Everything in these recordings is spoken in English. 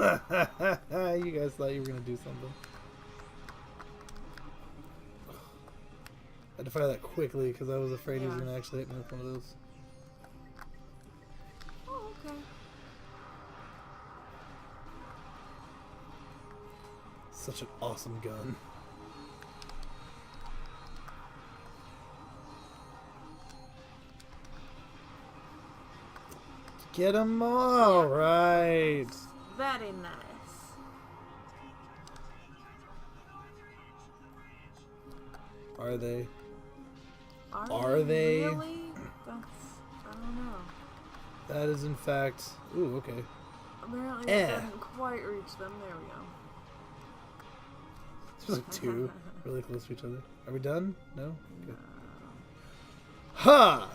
You guys thought you were gonna do something. I had to fire that quickly because I was afraid he was gonna actually hit me with one of those. Oh, okay. Such an awesome gun. Get them all right. Very nice. Are they? Are they? Really? That's, I don't know. That is in fact. Ooh, okay. Apparently it doesn't quite reach them. There we go. There's like two really close to each other. Are we done? No? Good. Ha!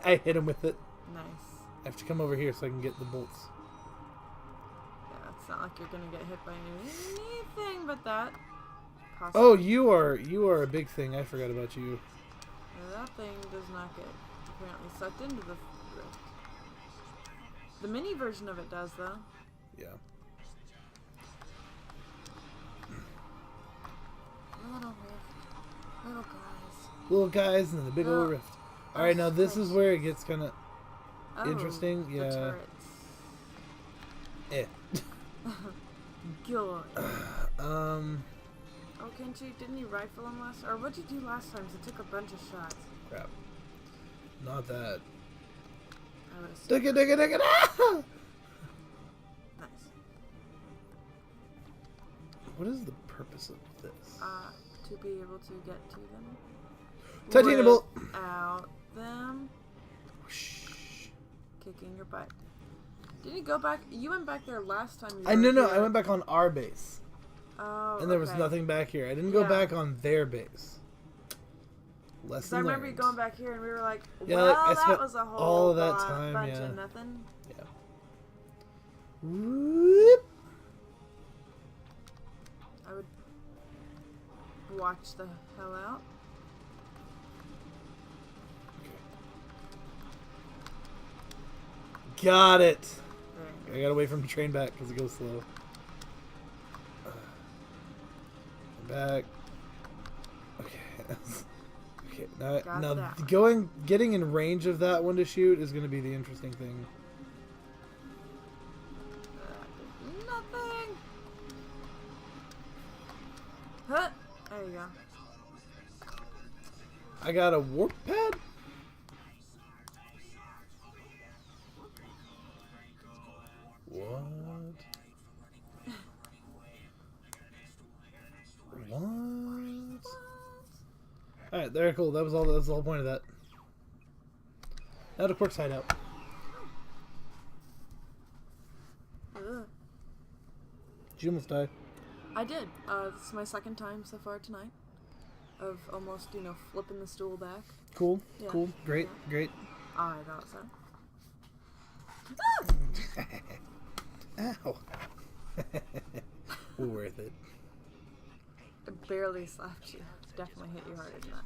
I hit him with it. Nice. I have to come over here so I can get the bolts. Yeah, it's not like you're gonna get hit by anything but that. Possibly. Oh, you are a big thing. I forgot about you. Yeah, that thing does not get apparently sucked into the rift. The mini version of it does, though. Yeah. Little rift. Little guys. Little guys and then the big old rift. Alright, now this is where it gets kind of interesting. Yeah. The turrets. God. Oh, can't you? Didn't you rifle them last? Or what'd you do last time? It took a bunch of shots. Crap. Not that. I would have. Dig it! Ah! Nice. What is the purpose of this? To be able to get to them. Titanium bolt. Without them. Whoosh. Kicking your butt. Didn't you go back? You went back there last time. No. I went back on our base. Oh. And there was nothing back here. I didn't go back on their base. Lesson I remember learned. you going back here and we were like, well, yeah, I that spent was a whole all of that time, bunch yeah. of nothing. Yeah. Whoop. I would watch the hell out. Got it. I gotta wait for him to train back because it goes slow. Back. Okay. Okay. Now getting in range of that one to shoot is gonna be the interesting thing. Nothing. Huh. There you go. I got a warp pad. What? What? Alright, very cool. That was all. That's the whole point of that. Now to Quirk's hideout. Ugh. Did you almost die? I did. This is my second time so far tonight. Of almost, flipping the stool back. Cool. Yeah. Cool. Great. Yeah. Great. I thought so. Ow. Worth it. I barely slapped you. Definitely hit you harder than that.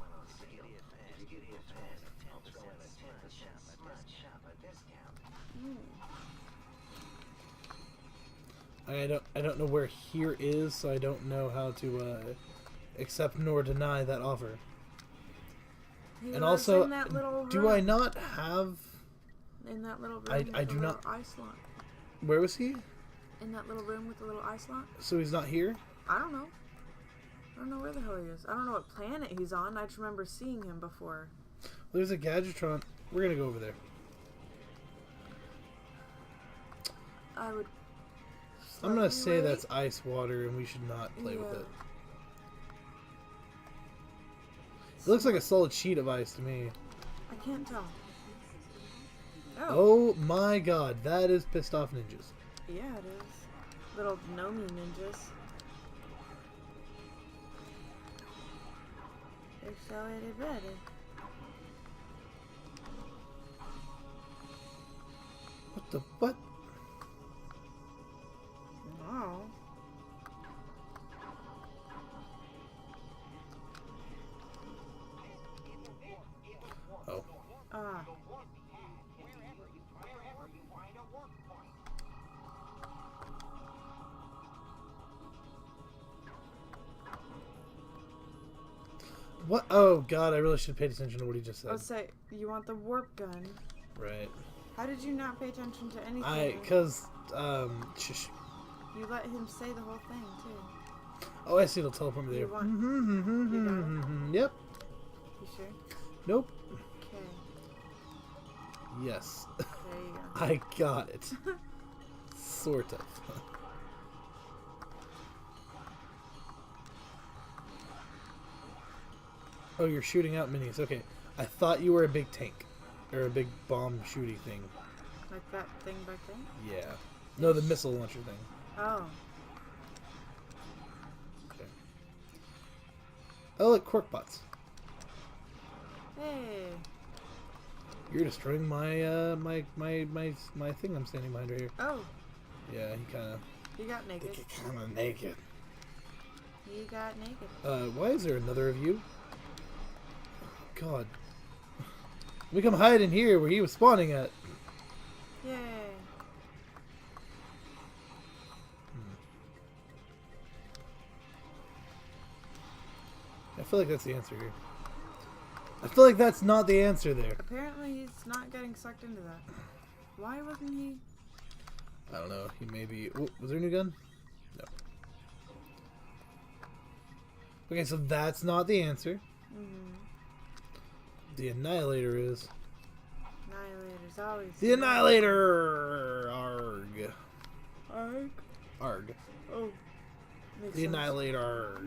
I don't know where here is, so I don't know how to accept nor deny that offer. And also, do I not have? In that little room. I do not. Ice lot. Where was he? In that little room with the little ice lot. So he's not here? I don't know. I don't know where the hell he is. I don't know what planet he's on. I just remember seeing him before. Well, there's a Gadgetron. We're gonna go over there. I would. I'm gonna say that's ice water, and we should not play with it. It looks like a solid sheet of ice to me. I can't tell. Oh my god, that is pissed off ninjas. Yeah, it is. Little gnomey ninjas. They're so itty bitty. What the what? Wow. Oh. What? Oh god, I really should have paid attention to what he just said. Oh, say, you want the warp gun. Right. How did you not pay attention to anything? Shush. You let him say the whole thing, too. Oh, I see, it'll teleport me there. You got it? Yep. You sure? Nope. Okay. Yes. There you go. I got it. Sort of. Oh, you're shooting out minis. Okay. I thought you were a big tank. Or a big bomb shooty thing. Like that thing back there? Yeah. No, the missile launcher thing. Oh. Okay. Oh, look, cork bots. Hey. You're destroying my my thing I'm standing behind right here. Oh. Yeah, he kind of. You got naked. Kind of naked. You got naked. Why is there another of you? God. We come hide in here where he was spawning at. Yay. I feel like that's the answer here. I feel like that's not the answer there. Apparently he's not getting sucked into that. Why wasn't he? I don't know. He may be... Oh, was there a new gun? No. Okay, so that's not the answer. Mm-hmm. The Annihilator is. Annihilator's always... The Annihilator! Arg. Arg? Arg. Oh. Makes The sense. Annihilator.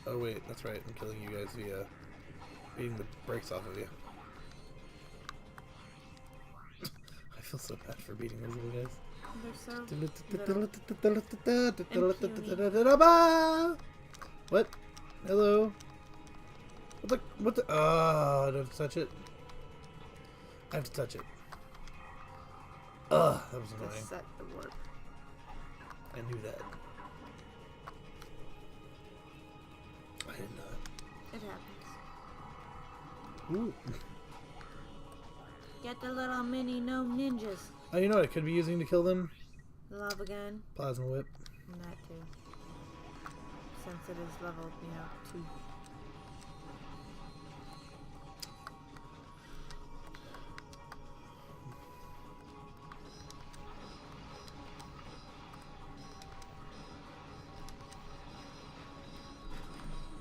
Oh wait, that's right. I'm killing you guys via beating the brakes off of you. I feel so bad for beating those little guys. They're so What? Hello? What the? Oh, I have to touch it. I have to touch it. Ugh, that was to annoying. set the warp. I knew that. I didn't know It happens. that. Ooh. Get the little mini gnome ninjas. Oh, you know what I could be using to kill them? The lava gun. Plasma whip. And that too. Since it is level, 2.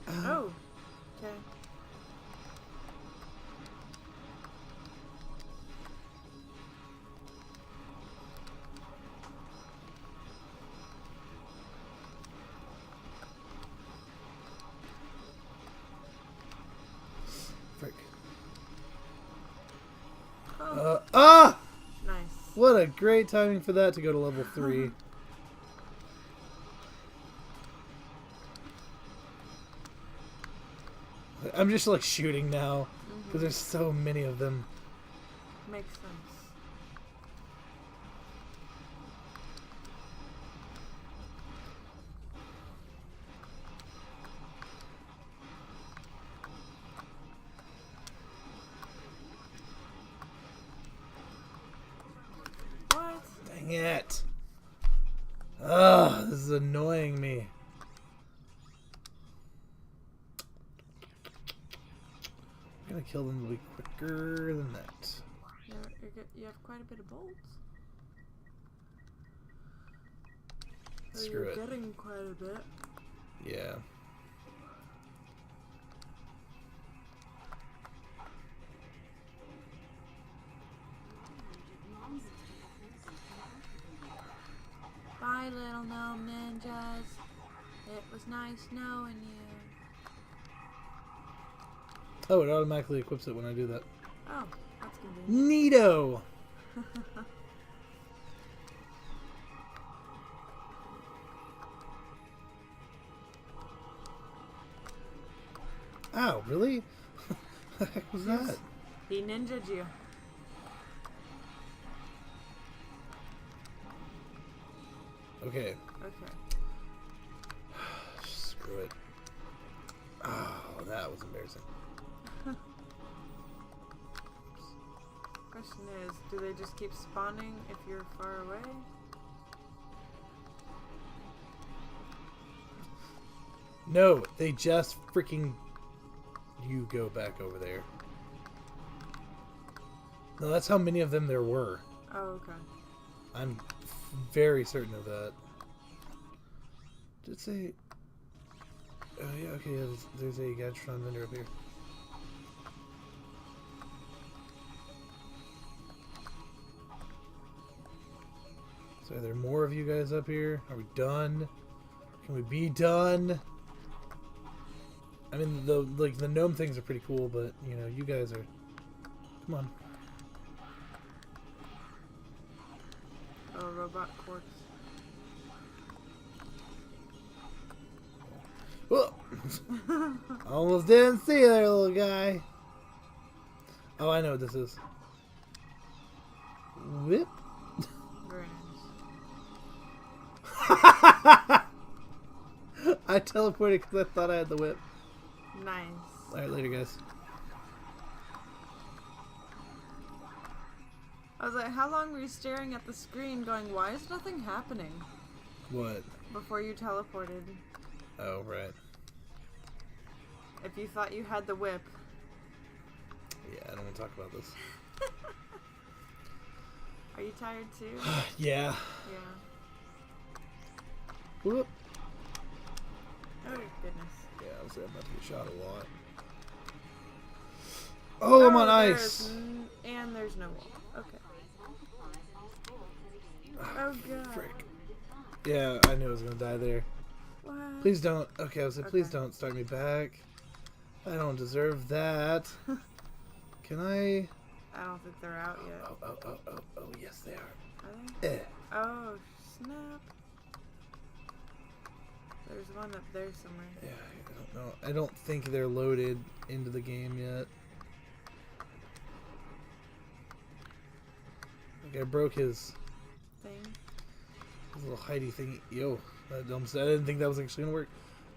Oh. Okay. Frick. Oh. Nice. What a great timing for that to go to level 3. I'm just like shooting now because there's so many of them. Makes sense. What? Dang it. Ugh, this is annoying me. I'm gonna kill them a little quicker than that. You have quite a bit of bolts. Screw You're it. getting quite a bit. Yeah. Bye, little gnome ninjas. It was nice knowing you. Oh, it automatically equips it when I do that. Oh, that's convenient. Neato! Ow, really? What the heck was that? He ninja'd you. Okay. Okay. Screw it. Oh, that was embarrassing. Question is, do they just keep spawning if you're far away? No, they just freaking... You go back over there. No, that's how many of them there were. Oh, okay. I'm very certain of that. Did it say... Oh, yeah, okay, yeah, there's a Gadgetron vendor up here. So are there more of you guys up here? Are we done? Can we be done? I mean, the gnome things are pretty cool, but, you know, you guys are... Come on. Oh, robot corpse. Whoa! Almost didn't see you there, little guy. Oh, I know what this is. Whip. Very I teleported because I thought I had the whip. nice. Alright, later, guys. I was like, how long were you staring at the screen going, why is nothing happening? What? Before you teleported. Oh, right. If you thought you had the whip. Yeah, I don't want to talk about this. Are you tired too? Yeah. Yeah. Whoop. Oh, goodness. Yeah, I was about to get shot a lot. Oh, I'm on ice! And there's no wall. Okay. Oh, God. Frick. Yeah, I knew I was going to die there. What? Please don't. Okay, I was like, please Okay. don't start me back. I don't deserve that. Can I? I don't think they're out yet. Oh, yes, they are. Are they? Eh. Oh, snap. There's one up there somewhere. Yeah, I don't know. I don't think they're loaded into the game yet. Okay, I broke his Thing. little hidey thingy. Yo, I didn't think that was actually gonna work.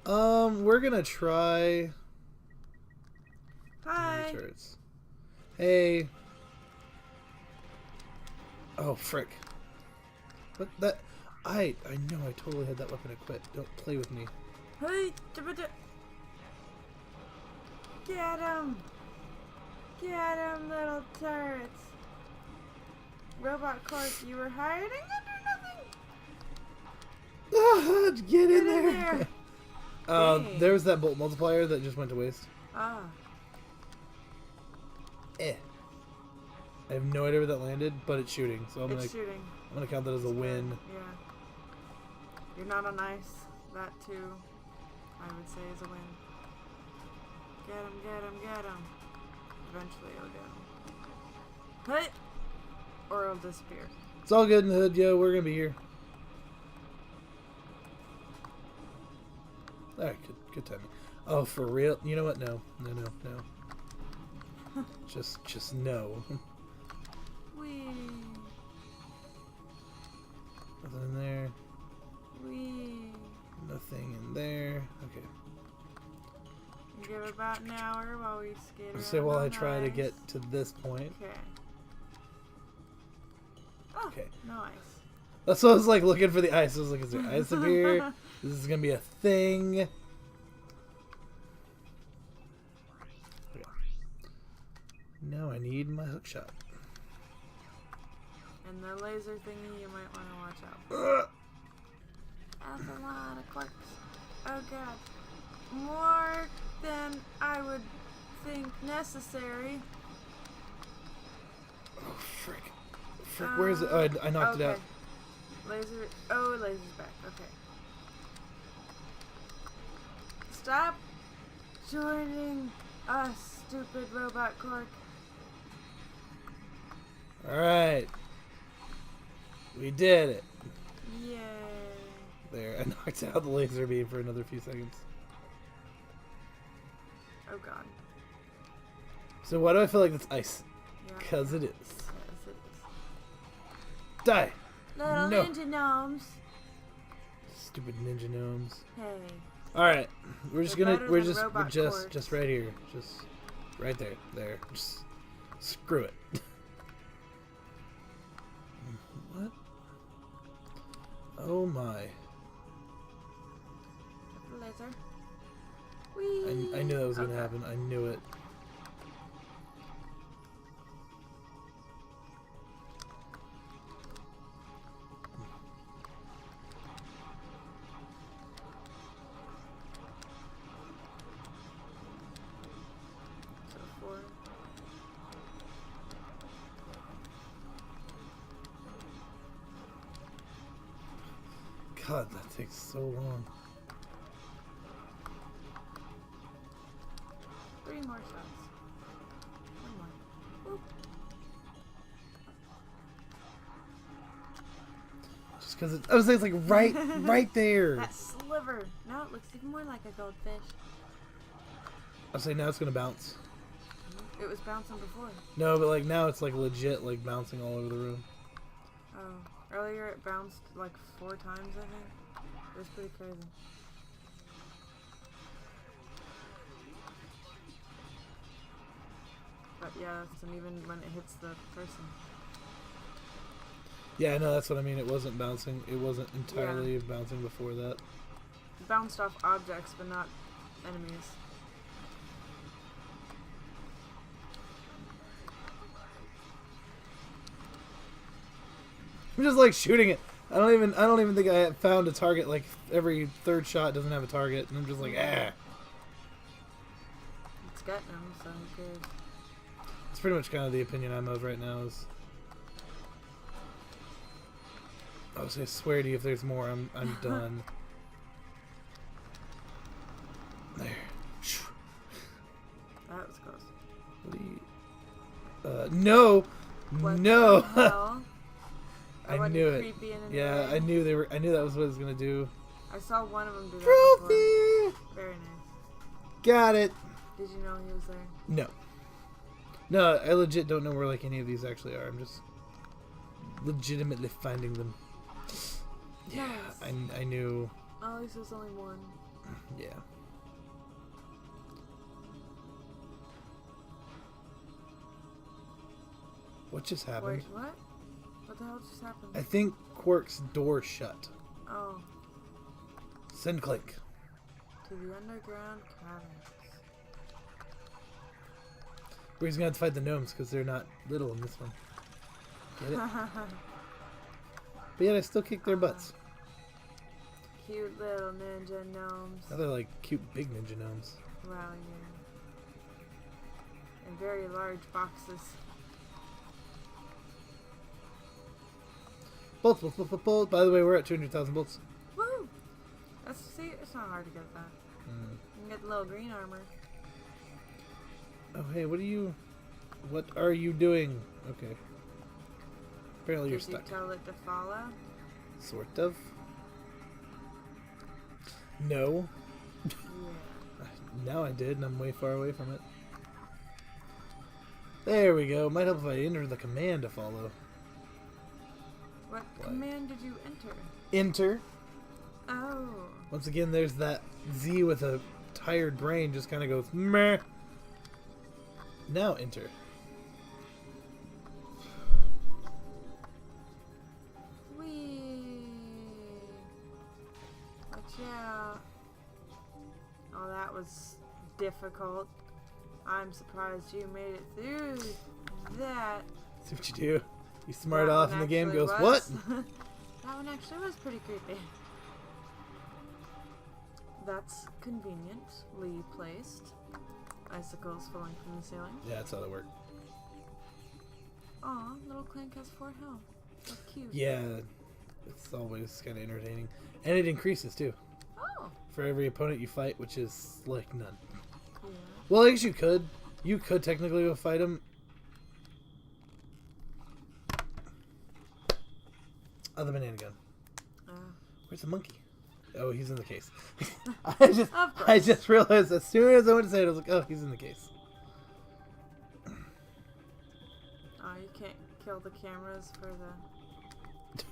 We're gonna try. Hi. Turrets. Hey. Oh, frick. What that? I know I totally had that weapon equipped. Don't play with me. Hey. Get him. Get him, little turrets. Robot Corp, you were hiding under nothing. Get in Get in there. there. There was that bolt multiplier that just went to waste. Ah. I have no idea where that landed, but it's shooting, so I'm Shooting. gonna count that as a win. Yeah. You're not on ice. That too, I would say, is a win. Get him, get him, get him. Eventually it'll get him. Hey! Or it'll disappear. It's all good in the hood, yo. We're gonna be here. Alright, good timing. Oh, for real? You know what? No. Just no. Wee. Nothing in there. Wee. Nothing in there. Okay. Give it about an hour while we skate around. So while I on try to ice. get to this point. Okay. Oh, Okay. no ice. That's what I was like looking for the ice. I was like, is there ice up here? This is gonna be a thing. Okay. Now I need my hook shot. And the laser thingy, you might want to watch out. That's a lot of corks. Oh god. More than I would think necessary. Oh, frick. Frick, where is it? Oh, I knocked it out. Laser. Oh, laser's back. Okay. Stop joining us, stupid robot cork. Alright. We did it. Yay. There, I knocked out the laser beam for another few seconds. Oh god. So why do I feel like that's ice? Yeah. Because it is. Yes, it is. Die! Little No. ninja gnomes. Stupid ninja gnomes. Hey. Alright. We're just They're gonna better we're than just robot just right here. Just right there. There. Just screw it. What? Oh my. Laser. I knew that was gonna Okay. happen. I knew it. So 4. God, that takes so long. 3 more shots. 1 more. Boop. Just because I was saying it's like right there. That sliver. Now it looks even more like a goldfish. I was saying now it's gonna bounce. It was bouncing before. No, but like now it's like legit like bouncing all over the room. Oh. Earlier it bounced like 4 times, I think. It was pretty crazy. But yeah, it's uneven when it hits the person. Yeah, I know, that's what I mean. It wasn't bouncing. It wasn't entirely bouncing before that. It bounced off objects, but not enemies. I'm just like shooting it. I don't even think I found a target. Like every third shot doesn't have a target, and I'm just like, ah. It's getting them, so who cares? It's pretty much kind of the opinion I'm of right now. Is I was gonna swear to you, if there's more, I'm done. There. That was close. What do you? No, What no. the hell? I knew it. Creepy in any Yeah, way? I knew they were. I knew that was what it was gonna do. I saw one of them do that Trophy. before. Very nice. Got it. Did you know he was there? No. No, I legit don't know where like any of these actually are. I'm just legitimately finding them. Yeah, Nice. I knew. Oh, at least there's only one. Yeah. What just happened? Wait, what? What the hell just happened? I think Quark's door shut. Oh, Send Clank. to the underground caverns. Where he's gonna have to fight the gnomes because they're not little in this one. Get it? But yet I still kick their butts. Cute little ninja gnomes. Now they're like cute big ninja gnomes. Wow, yeah. In very large boxes. Bolts, bolts, bolts, bolts, bolts. By the way, we're at 200,000 bolts. Woo! See, it's not hard to get that. Mm. You can get the little green armor. Oh, hey, what are you doing? Okay. Apparently you're Did you stuck. tell it to follow? Sort of. No. Yeah. Now I did, and I'm way far away from it. There we go. Might help if I enter the command to follow. What What? command did you enter? Enter. Oh. Once again, there's that Z with a tired brain just kind of goes meh. Now enter. Whee! Watch out. Oh, that was difficult. I'm surprised you made it through that. See what you do. You smart That off one and the game actually goes, was. what? That one actually was pretty creepy. That's conveniently placed. Icicles falling from the ceiling. Yeah, that's how that worked. Aw, little Clank has 4 health. So cute. Yeah, it's always kind of entertaining. And it increases too. Oh. For every opponent you fight, which is like none. Yeah. Well, I guess you could. You could technically go fight him. Oh, the banana gun. Where's the monkey? Oh, he's in the case. Of course. I just realized as soon as I went to say it, I was like, oh, he's in the case. Oh, you can't kill the cameras for the...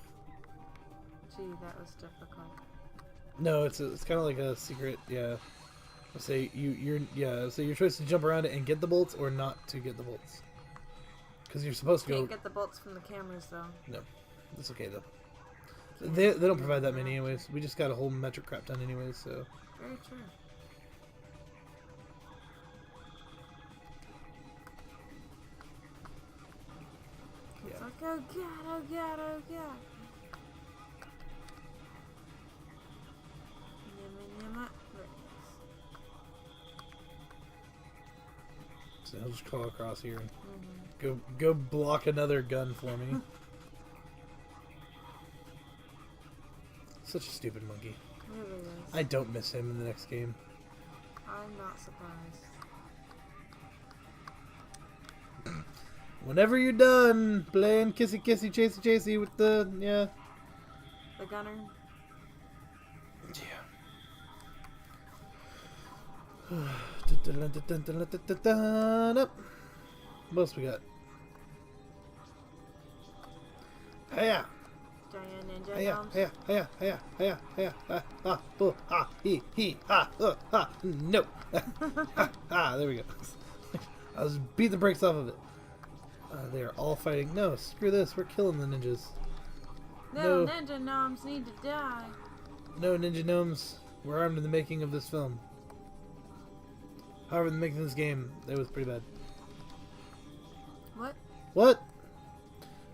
Gee, that was difficult. No, it's kind of like a secret. Yeah. I'll say so your choice to jump around it and get the bolts or not to get the bolts. Because you're supposed to go. Can't get the bolts from the cameras though. No, that's okay though. They don't provide that many anyways. We just got a whole metric crap done anyways, so. Very true. Go get, oh god, oh god. Yumma. There it is. So he'll just crawl across here and go block another gun for me. Such a stupid monkey. Really is. I don't miss him in the next game. I'm not surprised. Whenever you're done playing kissy kissy chasey chasey with the The gunner. Yeah. What else we got? Hiya! Giant ninja Hiya! gnomes. Hiya! Hiya! Hiya! Hiya! Hiya! Ah! Ah! Oh! Ah! He! Ah! Ah! No! Ah! There we go. I was beat the brakes off of it. They are all fighting. No, screw this. We're killing the ninjas. No, ninja gnomes need to die. No, ninja gnomes were armed in the making of this film. However, in the making of this game, it was pretty bad. What? What?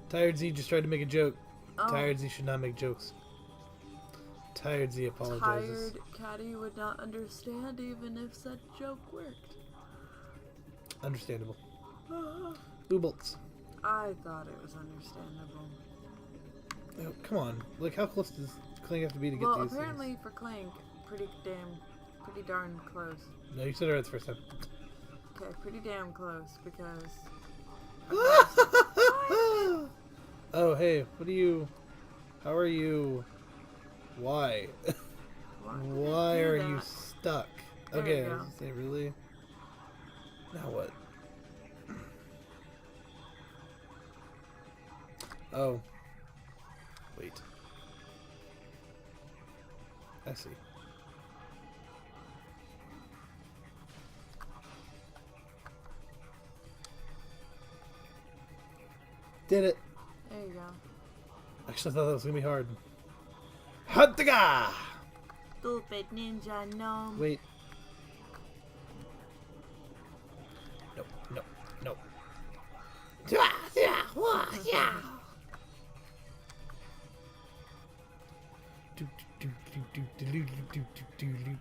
Tired Z just tried to make a joke. Oh. Tired Z should not make jokes. Tired Z apologizes. Tired Cattie would not understand even if said joke worked. Understandable. Oobolts. I thought it was understandable. Oh, come on. Like, how close does Clank have to be to get Well, these apparently things? for Clank, pretty darn close. No, you said it right the first time. Okay, pretty damn close because. Oh, hey, what are you... How are you... Why? Why are you stuck? There Okay, you I go. was gonna say, really? Now what? Oh. Wait. I see. Did it. There you go. Actually, I thought that was gonna be hard. Huntiga! Stupid ninja gnome. Wait. Nope, nope, nope.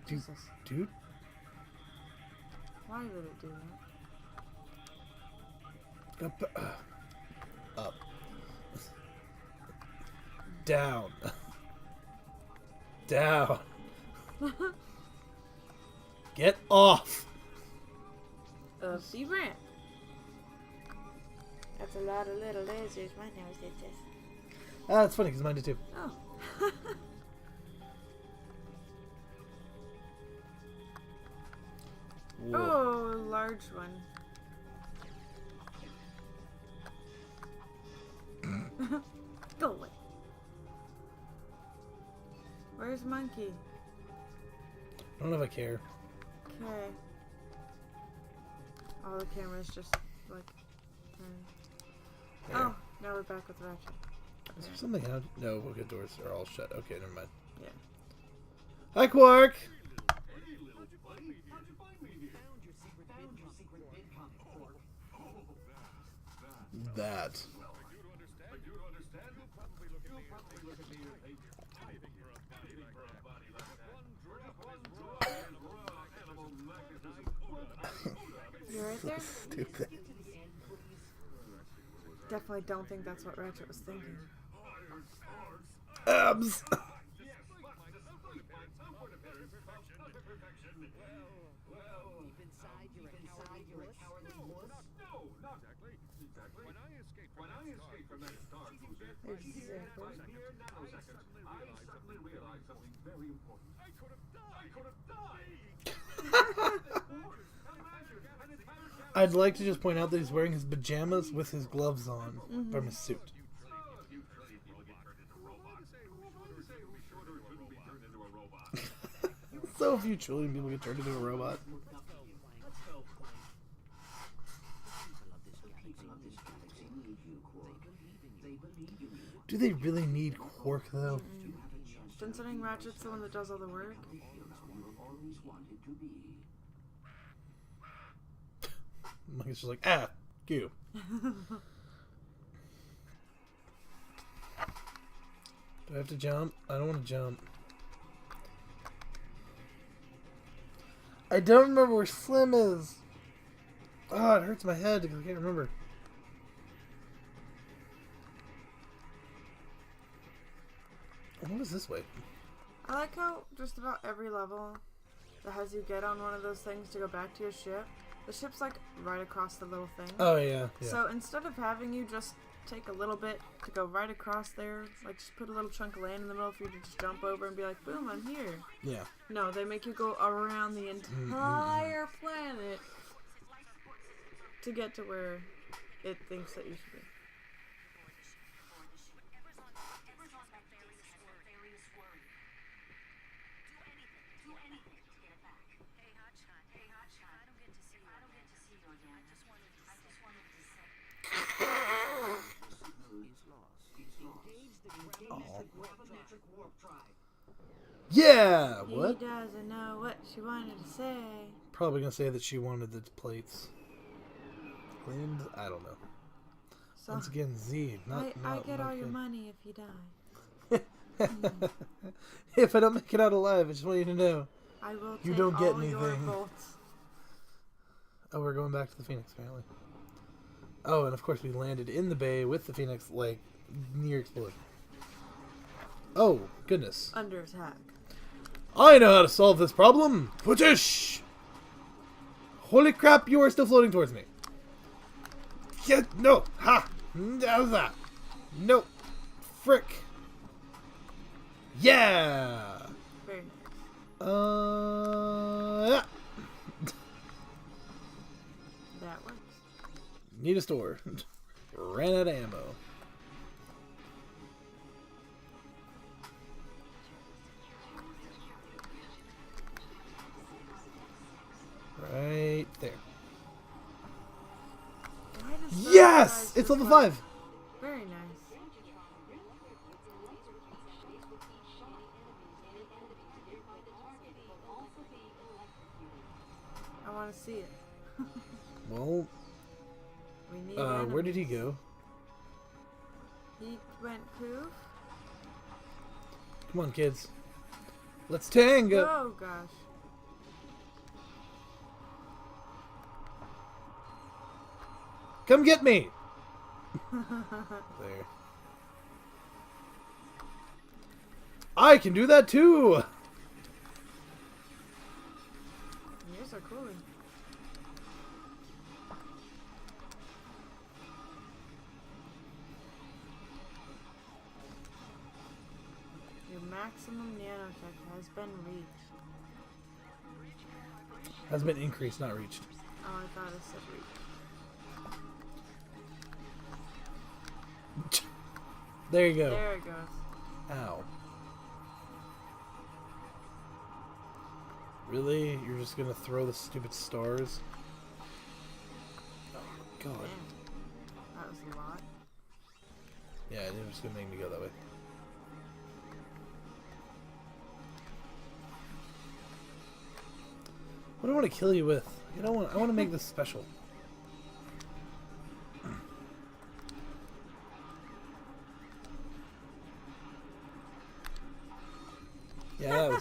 Jesus. Dude? Why would it do that? Up. Down. Down. Get off. Of the ramp. That's a lot of little lasers. My nose did this. Ah, that's funny because mine did too. Oh. Whoa. Oh, large one. Go away. Where's Monkey? I don't know if I care. Okay. Oh, the camera's just like. There. Oh, now we're back with Ratchet. Is there something out? No, okay, doors are all shut. Okay, never mind. Yeah. Hi, Quark! That. You right there? Stupid. Definitely don't think that's what Ratchet was thinking. Abs! I'd like to just point out that he's wearing his pajamas with his gloves on from his suit. So few children people get turned into a robot. Do they really need Quark though? Considering Ratchet's the one that does all the work. Monkey's just like, ah, goo. Do I have to jump? I don't want to jump. I don't remember where Slim is. Oh, it hurts my head because I can't remember. What is this way? I like how just about every level that has you get on one of those things to go back to your ship, the ship's like right across the little thing. Oh, yeah. So instead of having you just take a little bit to go right across there, like just put a little chunk of land in the middle for you to just jump over and be like, boom, I'm here. Yeah. No, they make you go around the entire planet to get to where it thinks that you should be. Yeah! What? He doesn't know what she wanted to say. Probably gonna say that she wanted the plates. Cleaned? I don't know. So Once again, Z. I get all your money if you die. If I don't make it out alive, I just want you to know. I will take You don't get all your anything. bolts. Oh, we're going back to the Phoenix, apparently. Oh, and of course we landed in the bay with the Phoenix, like, near explosion. Oh, goodness. Under attack. I know how to solve this problem! Putish! Holy crap, you are still floating towards me. Get, no! Ha! How's that? No. Frick. Yeah! Very nice. Yeah. That works. Need a store. Ran out of ammo. Right there. Why does those Yes! guys It's just level like- 5. Very nice. I want to see it. Well, We need where did he enemies. go? He went poof. Come on, kids. Let's tango. Oh gosh. Come get me. There. I can do that too. Yours are cool. Your maximum nanotech has been reached. Has been increased, not reached. Oh, I thought it said reached. There you go. There it goes. Ow. Really? You're just gonna throw the stupid stars? Oh my god. Damn. That was a lot. Yeah, it was gonna make me go that way. What do I want to kill you with? I want to make this special. Yeah,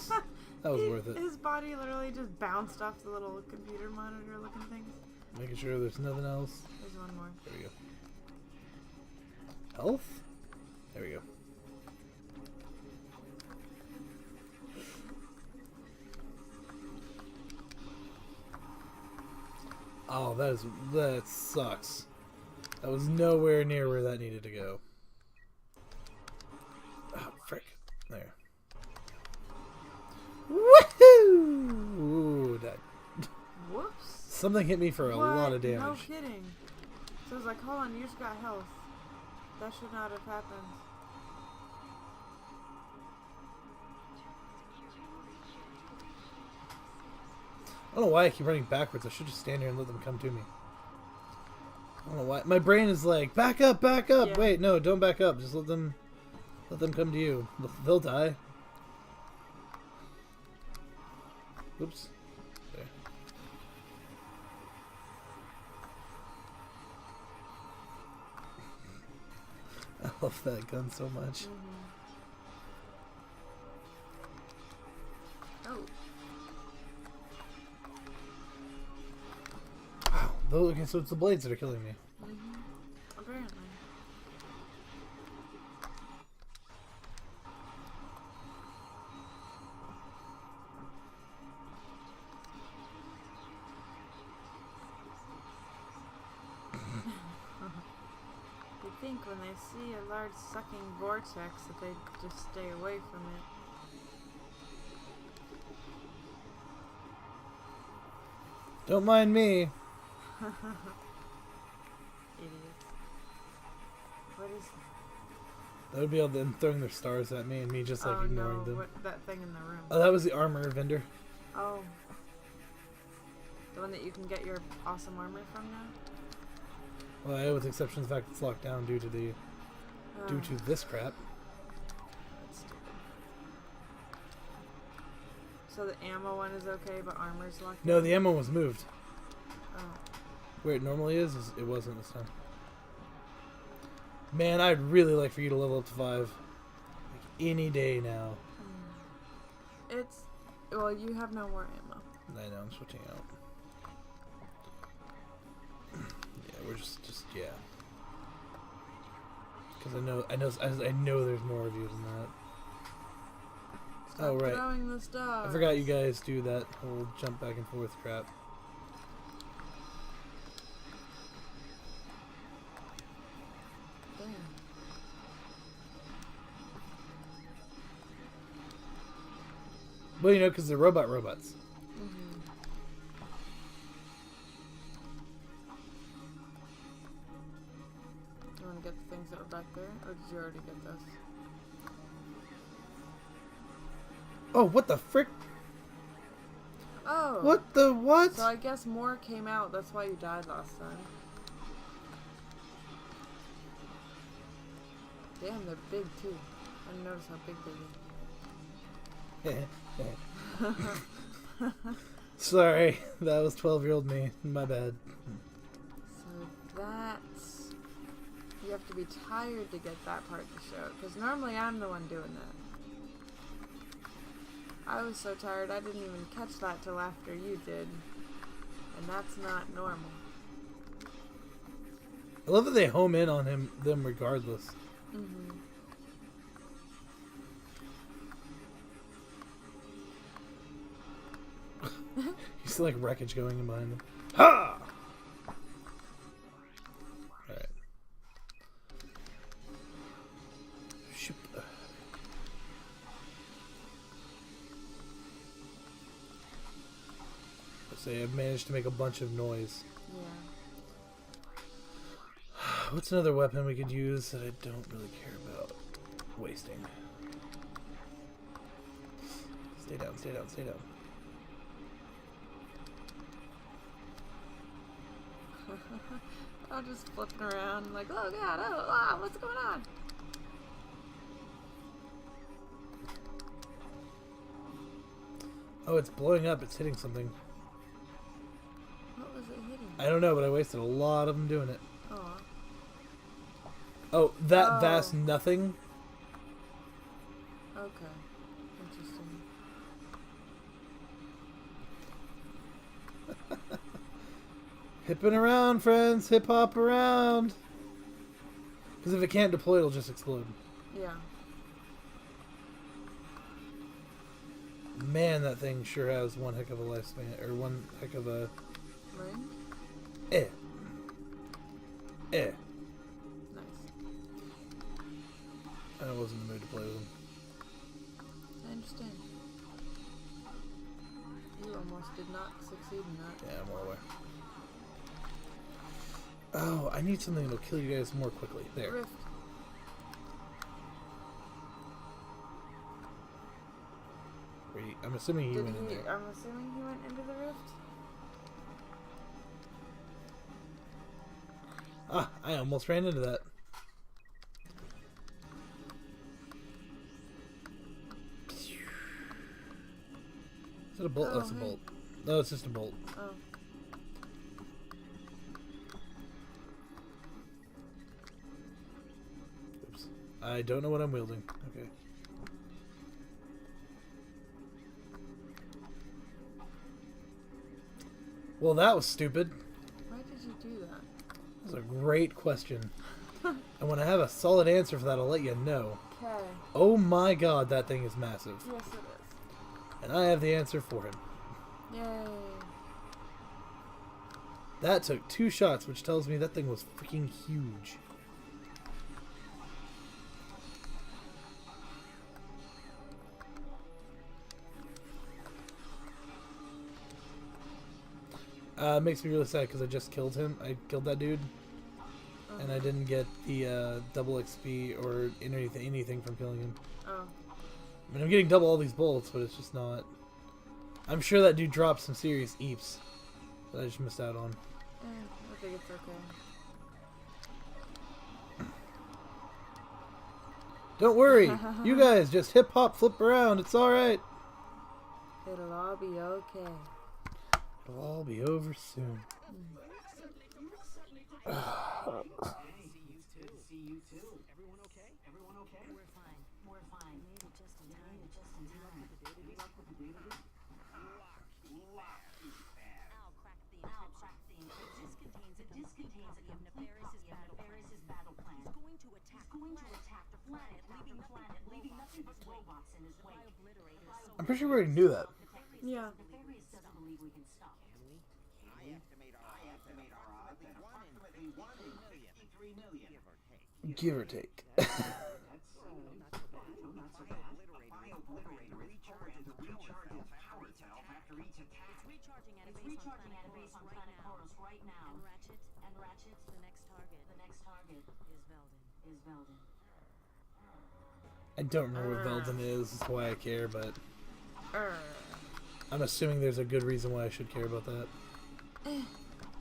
that was worth it. His body literally just bounced off the little computer monitor looking things. Making sure there's nothing else. There's one more. There we go. Health? There we go. Oh, that sucks. That was nowhere near where that needed to go. Oh, frick. There. Woohoo! Ooh, that. Whoops. Something hit me for a lot of damage. No kidding. So I was like, hold on, you just got health. That should not have happened. I don't know why I keep running backwards. I should just stand here and let them come to me. I don't know why. My brain is like, back up, back up. Yeah. Wait, no, don't back up. Just let them come to you. They'll die. Oops. There. I love that gun so much. Oh. Wow. Okay, so it's the blades that are killing me. Apparently. You'd think when they see a large sucking vortex that they'd just stay away from it. Don't mind me. Idiots. What is... That would be all them throwing their stars at me and me just like ignoring them. What, that thing in the room. Oh, that was the armor vendor. Oh. The one that you can get your awesome armor from now? Well, yeah, with the exception of the fact it's locked down due to the due to this crap. That's stupid. So the ammo one is okay, but armor's locked No, down? the ammo was moved. Oh. Where it normally is it wasn't this time. Man, I'd really like for you to level up to 5. Like, any day now. It's... Well, you have no more ammo. I know, I'm switching out. Yeah, we're just yeah. Because I know there's more of you than that. Stop oh, right. throwing the stars. I forgot you guys do that whole jump back and forth crap. Damn. Well, you know, because they're robots. You want to get the things that were back there, or did you already get those? Oh, what the frick? Oh! What the what? So I guess more came out, that's why you died last time. Damn, they're big too. I didn't notice how big they were. Sorry, that was 12-year-old me. My bad. So that's... You have to be tired to get that part to show. Because normally I'm the one doing that. I was so tired I didn't even catch that till after you did. And that's not normal. I love that they home in on them regardless. Mm-hmm. You see like wreckage going in behind them. Ha! Alright. Shoot. Let's say I've managed to make a bunch of noise. Yeah. What's another weapon we could use that I don't really care about wasting? Stay down, stay down, stay down. I'm just flipping around like, oh god, oh, wow, what's going on? Oh, it's blowing up. It's hitting something. What was it hitting? I don't know, but I wasted a lot of them doing it. Oh. Oh, that Oh. vast nothing? Okay. Interesting. Hipping around, friends. Hip hop around. Because if it can't deploy, it'll just explode. Yeah. Man, that thing sure has one heck of a lifespan. Or one heck of a... Range? Eh. Eh. Nice. I wasn't in the mood to play with them. I understand. You almost did not succeed in that. Yeah, I'm well aware. Oh, I need something that'll kill you guys more quickly. There. Rift. Wait, I'm assuming he went in there. I'm assuming he went into the rift? Ah, I almost ran into that. Is it a bolt? Oh, it's a hey. bolt. No, it's just a bolt. Oh. Oops. I don't know what I'm wielding. Okay. Well, that was stupid. Why did you do that? That was a great question. And when I have a solid answer for that, I'll let you know. Okay. Oh my god, that thing is massive. Yes, it is. And I have the answer for him. Yay. That took 2 shots, which tells me that thing was freaking huge. It makes me really sad because I just killed him. I killed that dude. And I didn't get the double XP or anything from killing him. Oh. I mean, I'm getting double all these bullets, but it's just not... I'm sure that dude dropped some serious eeps that I just missed out on. I think it's okay. Don't worry. You guys just hip-hop flip around. It's alright. It'll all be okay. It'll all be over soon. See you too. Everyone okay? Everyone okay? We're fine. We're fine. Made it just in time. Just in time. Good luck with the database. Al crack theme. This contains a complete copy of Nefaris's battle plan. He's going to attack the planet, leaving nothing but robots in his wake. I'm pretty sure we already knew that. Yeah. Nefarious doesn't believe we can stop. I estimate our odds at approximately 1 in 53 million. Give or take. That's not so bad. Fire Obliterator recharges power cell after each attack. It's recharging at a base on planet Chorus right now. And Ratchet, the next target is Veldin. I don't remember what Veldin is. That's why I care, but... Err. I'm assuming there's a good reason why I should care about that.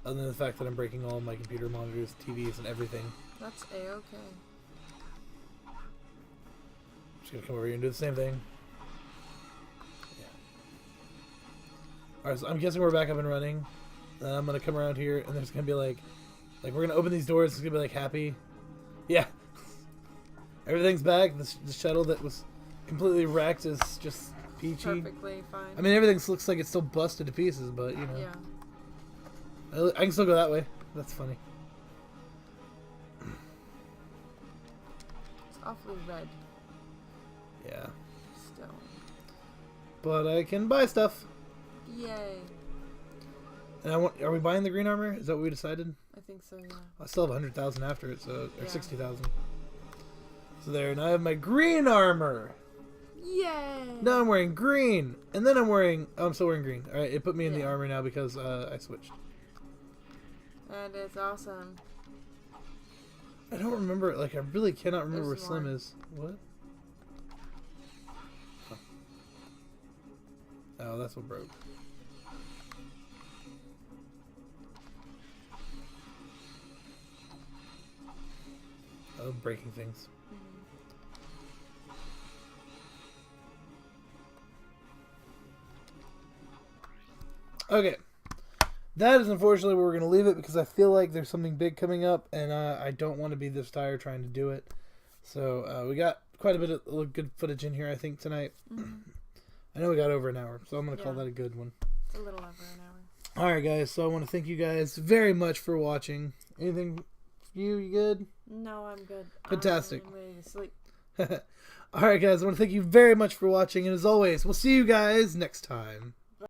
Other than the fact that I'm breaking all my computer monitors, TVs, and everything. That's A-okay. Just gonna come over here and do the same thing. Yeah. Alright, so I'm guessing we're back up and running. I'm gonna come around here, and there's gonna be like we're gonna open these doors, it's gonna be like happy. Yeah. Everything's back. The shuttle that was completely wrecked is just peachy. Perfectly fine. I mean, everything looks like it's still busted to pieces, but, you know. Yeah. I can still go that way. That's funny. It's awfully red. Yeah. Still. But I can buy stuff. Yay. And are we buying the green armor? Is that what we decided? I think so, yeah. I still have 100,000 after it, so or Yeah. 60,000. So there, now I have my green armor. Yay! Now I'm wearing green, and then I'm still wearing green. All right, it put me in the Yeah. armor now because I switched. And it's awesome. I don't remember. Like, I really cannot remember There's where Slim more. is. What? Oh, that's what broke. I love breaking things. Okay. That is unfortunately where we're going to leave it because I feel like there's something big coming up and I don't want to be this tired trying to do it. So we got quite a bit of good footage in here, I think, tonight. I know we got over an hour, so I'm going to call that a good one. It's a little over an hour. Alright, guys, so I want to thank you guys very much for watching. Anything? You good? No, I'm good. Fantastic. I'm ready to sleep. Alright, guys, I want to thank you very much for watching, and as always, we'll see you guys next time.